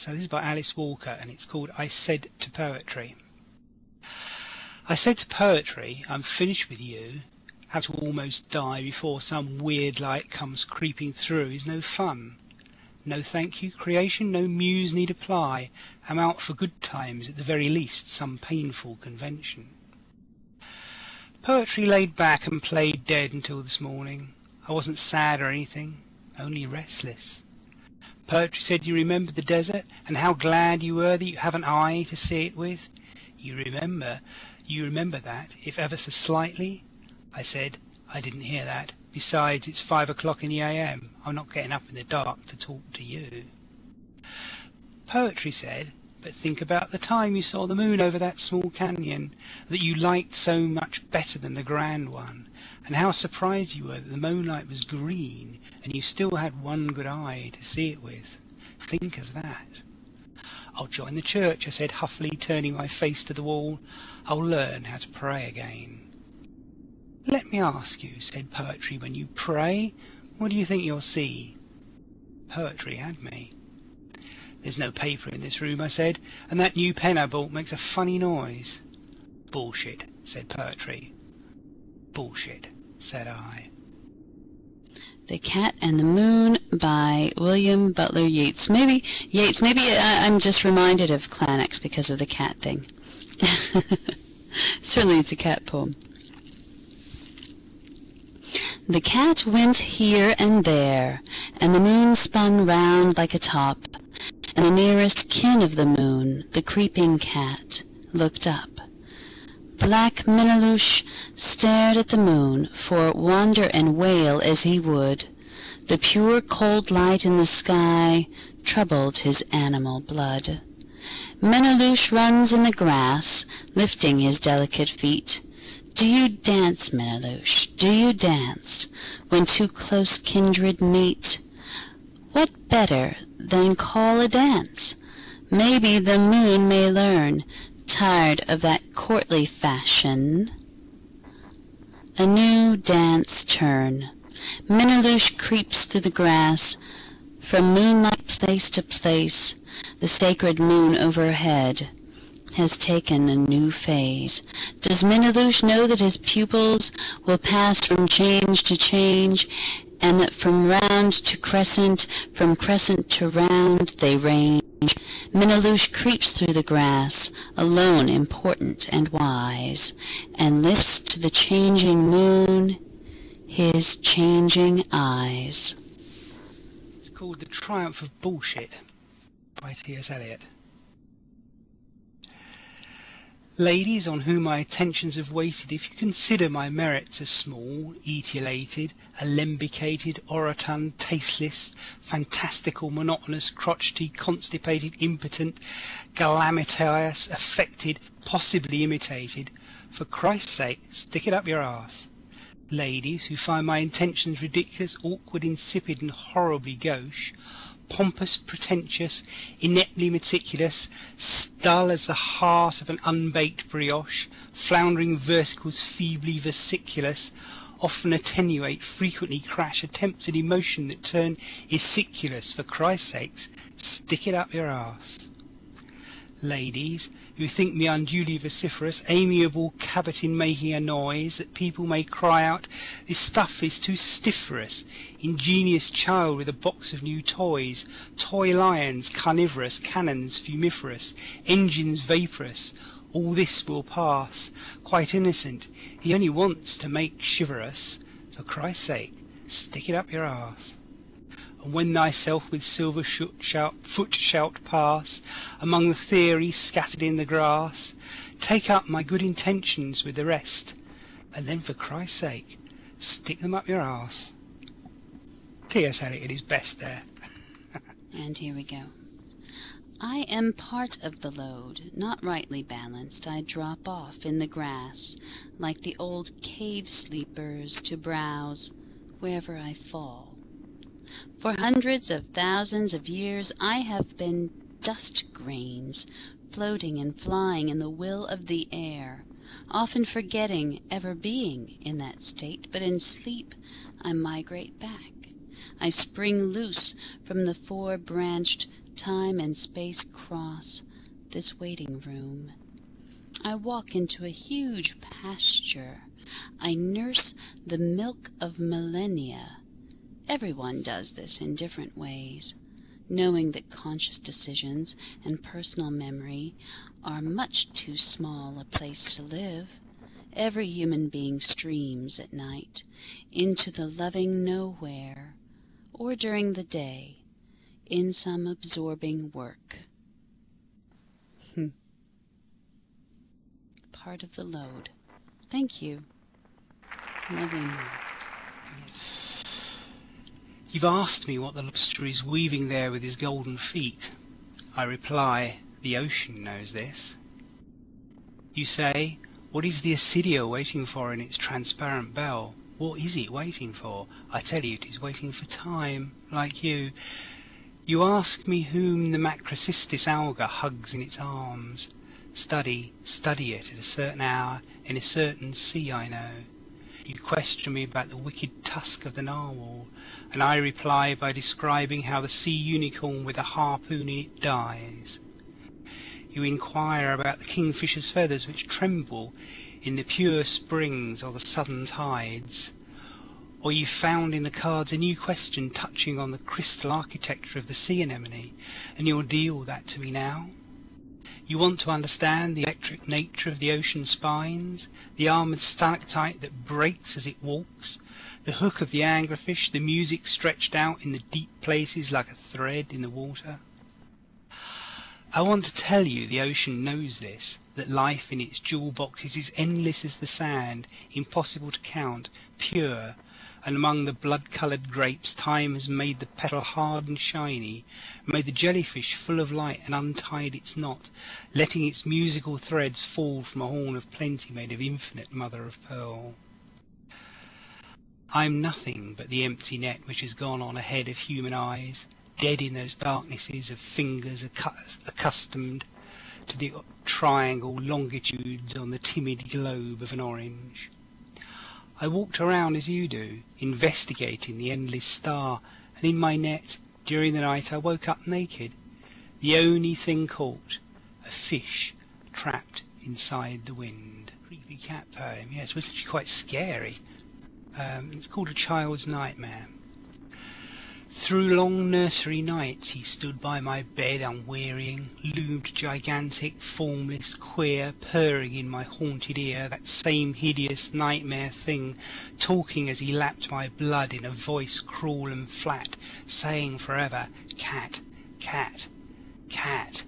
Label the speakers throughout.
Speaker 1: So this is by Alice Walker, and it's called I Said to Poetry. I said to poetry, I'm finished with you. Have to almost die before some weird light comes creeping through is no fun. No thank you, creation, no muse need apply. I'm out for good times, at the very least, some painful convention. Poetry laid back and played dead until this morning. I wasn't sad or anything, only restless. Poetry said you remembered the desert, and how glad you were that you have an eye to see it with. You remember that, if ever so slightly? I said, I didn't hear that. Besides, it's 5 o'clock in the AM. I'm not getting up in the dark to talk to you. Poetry said, but think about the time you saw the moon over that small canyon that you liked so much better than the grand one, and how surprised you were that the moonlight was green and you still had one good eye to see it with. Think of that. I'll join the church, I said huffily, turning my face to the wall. I'll learn how to pray again. Let me ask you, said poetry, when you pray, what do you think you'll see? Poetry had me. There's no paper in this room, I said, and that new pen I bought makes a funny noise. Bullshit, said poetry. Bullshit, said I.
Speaker 2: The Cat and the Moon by William Butler Yeats. Maybe I'm just reminded of Clannix because of the cat thing. Certainly it's a cat poem. The cat went here and there, and the moon spun round like a top, and the nearest kin of the moon, the creeping cat, looked up. Black Meneloosh stared at the moon, for wander and wail as he would. The pure cold light in the sky troubled his animal blood. Meneloosh runs in the grass, lifting his delicate feet. Do you dance, Meneloosh, do you dance, when two close kindred meet? What better than call a dance? Maybe the moon may learn, tired of that courtly fashion. A new dance turn. Meneloosh creeps through the grass, from moonlight place to place. The sacred moon overhead has taken a new phase. Does Meneloosh know that his pupils will pass from change to change, and that from round to crescent, from crescent to round they range? Meneloosh creeps through the grass, alone important and wise, and lifts to the changing moon his changing eyes.
Speaker 1: It's called The Triumph of Bullshit by T S Eliot. Ladies on whom my attentions have waited, if you consider my merits as small, etiolated, alembicated, orotund, tasteless, fantastical, monotonous, crotchety, constipated, impotent, galamatious, affected, possibly imitated, for Christ's sake, stick it up your arse. Ladies who find my intentions ridiculous, awkward, insipid, and horribly gauche, pompous, pretentious, ineptly meticulous, dull as the heart of an unbaked brioche, floundering versicles feebly versiculous, often attenuate, frequently crash, attempts at emotion that turn isiculous, for Christ's sakes, stick it up your arse. Ladies who think me unduly vociferous, amiable cabotin making a noise that people may cry out, this stuff is too stiff for us, ingenious child with a box of new toys, toy lions carnivorous, cannons fumiferous, engines vaporous, all this will pass, quite innocent, he only wants to make shiver us, for Christ's sake, stick it up your arse. And when thyself with silver foot shalt pass among the theories scattered in the grass, take up my good intentions with the rest, and then for Christ's sake, stick them up your arse. T S Eliot at his best there.
Speaker 2: And here we go. I am part of the load, not rightly balanced. I drop off in the grass, like the old cave sleepers, to browse wherever I fall. For hundreds of thousands of years I have been dust grains, floating and flying in the will of the air, often forgetting ever being in that state, but in sleep I migrate back. I spring loose from the four-branched Time and space cross this waiting room. I walk into a huge pasture. I nurse the milk of millennia. Everyone does this in different ways, knowing that conscious decisions and personal memory are much too small a place to live. Every human being streams at night into the loving nowhere, or during the day, in some absorbing work. Part of the load. Thank you. Lovely Mark.
Speaker 1: You've asked me what the lobster is weaving there with his golden feet. I reply, the ocean knows this. You say, what is the Acidia waiting for in its transparent bell? What is it waiting for? I tell you, it is waiting for time, like you. You ask me whom the macrocystis alga hugs in its arms. Study it at a certain hour, in a certain sea I know. You question me about the wicked tusk of the narwhal, and I reply by describing how the sea unicorn with a harpoon in it dies. You inquire about the kingfisher's feathers which tremble in the pure springs or the southern tides. Or you found in the cards a new question touching on the crystal architecture of the sea anemone, and you'll deal that to me now. You want to understand the electric nature of the ocean spines, the armoured stalactite that breaks as it walks, the hook of the anglerfish, the music stretched out in the deep places like a thread in the water. I want to tell you the ocean knows this, that life in its jewel boxes is endless as the sand, impossible to count, pure, and among the blood-coloured grapes time has made the petal hard and shiny, made the jellyfish full of light and untied its knot, letting its musical threads fall from a horn of plenty made of infinite mother of pearl. I am nothing but the empty net which has gone on ahead of human eyes, dead in those darknesses of fingers accustomed to the triangle longitudes on the timid globe of an orange. I walked around as you do, investigating the endless star, and in my net, during the night, I woke up naked. The only thing caught, a fish trapped inside the wind. Creepy cat poem, yes, it was actually quite scary. It's called A Child's Nightmare. Through long nursery nights he stood by my bed unwearying, loomed gigantic, formless, queer, purring in my haunted ear, that same hideous nightmare thing, talking as he lapped my blood in a voice cruel and flat, saying forever, cat, cat, cat.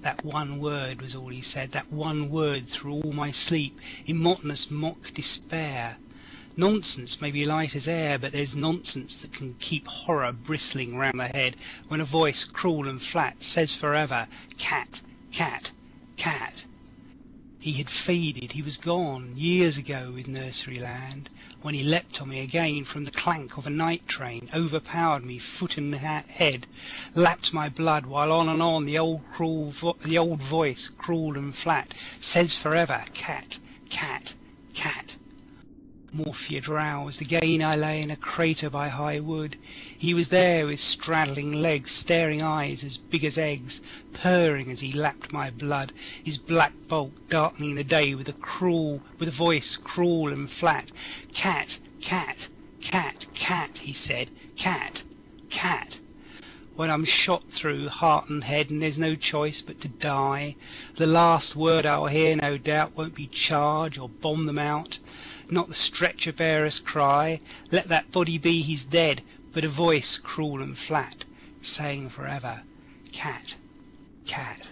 Speaker 1: That one word was all he said, that one word through all my sleep, in monotonous mock despair. Nonsense may be light as air, but there's nonsense that can keep horror bristling round the head when a voice cruel and flat says forever, cat, cat, cat. He had faded, he was gone, years ago with nursery land, when he leapt on me again from the clank of a night train, overpowered me foot and head, lapped my blood, while on and on the old voice, cruel and flat, says forever, cat, cat, cat. Morphia drowsed, again I lay in a crater by high wood. He was there with straddling legs, staring eyes as big as eggs, purring as he lapped my blood, his black bulk darkening the day with a voice cruel and flat. Cat, cat, cat, cat, he said, cat, cat. When I'm shot through heart and head and there's no choice but to die, the last word I'll hear no doubt won't be charge or bomb them out. Not the stretcher bearer's cry, let that body be, he's dead, but a voice cruel and flat, saying forever, cat, cat.